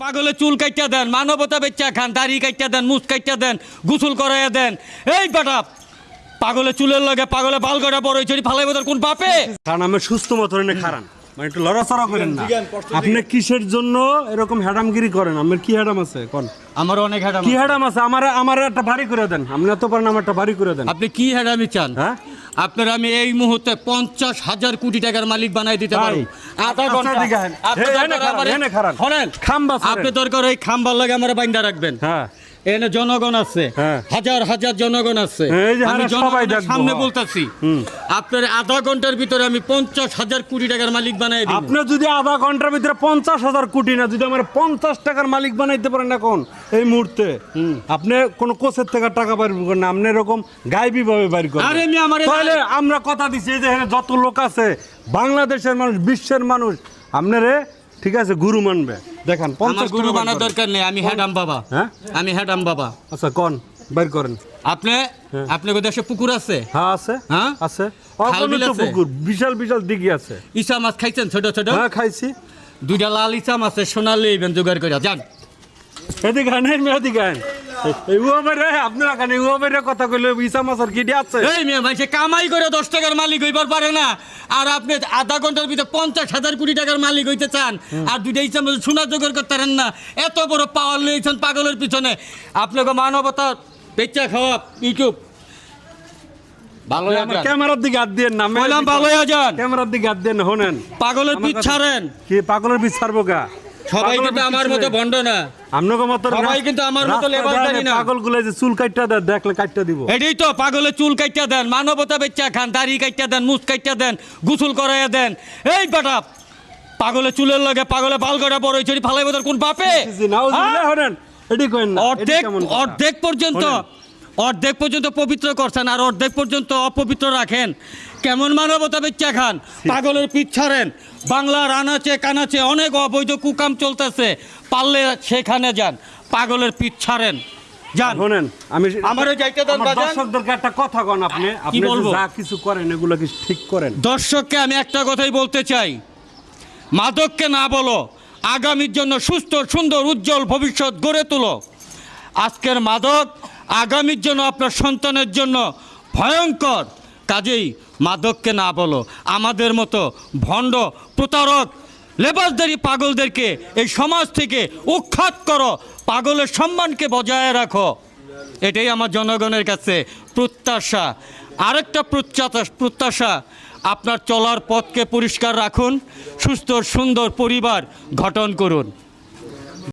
পাগলে চুল কাইটা দেন, মানবতা বেচা খান, দাড়ি কাইটা দেন, মুছ কাইটা দেন, গোসল করাইয়া দেন। এই বেটা পাগলে চুলের লগে পাগলে বালগড়া বড় হইছে ফালাই বদল কোন বাপে? কারণ আমি সুস্থ মতো খারান মানে একটু লড়াচড়া করেন না। আপনি কিসের জন্য এরকম হ্যাডামগিরি করেন? আমার কি হ্যাডাম আছে কোন? আমার অনেক হ্যাডাম। কি হ্যাডাম আছে? আমার একটা ভারী করে দেন। আপনি এত পারেন আমার একটা ভারী করে দেন। আপনি কি হ্যাডামি চান? হ্যাঁ, আপনার আমি এই মুহূর্তে 50,000 কোটি টাকার মালিক বানাই দিতে পারি। আধা ঘন্টা আপনি দরকার ওই খাম্বার লাগে আমার বাইন্দা রাখবেন। হ্যাঁ, এখানে জনগণ আছে, হাজার হাজার জনগণ আছে। আমি জনগণের সামনে বলতেছি, আপনার আধা ঘন্টার ভিতরে আমি 50,000 কোটি টাকার মালিক বানাই দিব। আপনি যদি আধা ঘন্টার ভিতরে 50,000 কোটি না, যদি আমার 50 টাকার মালিক বানাইতে পারেন এখন এই মুহূর্তে, আপনি কোন কোচের থেকে টাকা পারবেন না। আপনি এরকম গায়েবী ভাবে বাইর করেন। আরে আমি আমার তাহলে আমরা কথা দিচ্ছি যে এখানে যত লোক আছে, বাংলাদেশের মানুষ, বিশ্বের মানুষ আপনারে ঠিক আছে গুরু মানবে। দেখেন 50 গুরু মানার দরকার নেই, আমি হ্যাডাম বাবা। হ্যাঁ, আমি হ্যাডাম বাবা। আচ্ছা কোন বাইর করেন। আপনার দেশে পুকুর আছে? হ্যাঁ আছে, হ্যাঁ আছে, অগণিত পুকুর, বিশাল বিশাল দিঘি আছে। ইসা মাছ খাইছেন ছোট ছোট? হ্যাঁ খাইছি। 2টা লাল ইসা মাছ আছে, সোনালি ইভেন জোগাড় করে যান। এদিকে আনেন, এদিকে আনেন। কথা কইলে ইসা মাছের কিডি আছে? এই মেয়ে ভাইসে কামাই করে 10 টাকার মালিক হইবার পারে না, আর আপনি আধা ঘন্টার ভিতরে 50,000 কোটি টাকার মালিক হইতে চান, আর 2টা ইসা মাছ সোনা জোগাড় করতে পারেন না। এত বড় পাওয়ার লইছেন পাগলের পিছনে। আপনাকে মানবতা বেচা খাওয়া ইউটিউব ভালো ক্যামেরার দিকে হাত দিয়ে না, ভালো যান। ক্যামেরার দিকে হাত দিয়ে না, শোনেন পাগলের পিছ ছাড়েন। কি পাগলের পিছ ছাড়বো গা? সবাই কিন্তু আমার মতো ভণ্ড না, আপনাকে মতো সবাই কিন্তু আমার মতো লেবাসদারি না। পাগলগুলো যে চুল কাটটা দেন, দেখলে কাটটা দিব। এটাই তো পাগলে চুল কাটটা দেন, মানবতা বেচা খান, দাড়ি কাটটা দেন, মুছ কাটটা দেন, গোসল করাইয়া দেন। এই বেটা পাগলে চুলের লগে পাগলে বালগড়া বড় হইছে ফালাই বদল কোন বাপে? অর্ধেক পর্যন্ত পবিত্র করছেন, আর অর্ধেক পর্যন্ত অপবিত্র রাখেন। কেমন মানবতা বেচা খান? পাগলের পিছ ছাড়েন। বাংলার আনাচে কানাচে অনেক অবৈধ কুকাম চলতেছে, পারলে সেখানে যান, পাগলের পিছ ছাড়েন। যান, শোনেন, আমি আমারে যাইতে দেন। দর্শকদেরকে একটা কথা কোন, আপনি কি বলবো? যা কিছু করেন এগুলো কি ঠিক করেন? দর্শককে আমি একটা কথাই বলতে চাই, মাদককে না বলো, আগামীর জন্য সুস্থ সুন্দর উজ্জ্বল ভবিষ্যৎ গড়ে তোলো। আজকের মাদক আগামীর জন্য আপনার সন্তানের জন্য ভয়ঙ্কর, কাজেই মাদককে না বলো। আমাদের মতো ভণ্ড প্রতারক লেবাসদারি পাগলদেরকে এই সমাজ থেকে উৎখাত করো, পাগলের সম্মানকে বজায় রাখো। এটাই আমার জনগণের কাছে প্রত্যাশা। আরেকটা প্রত্যাশা, আপনার চলার পথকে পরিষ্কার রাখুন, সুস্থ সুন্দর পরিবার গঠন করুন।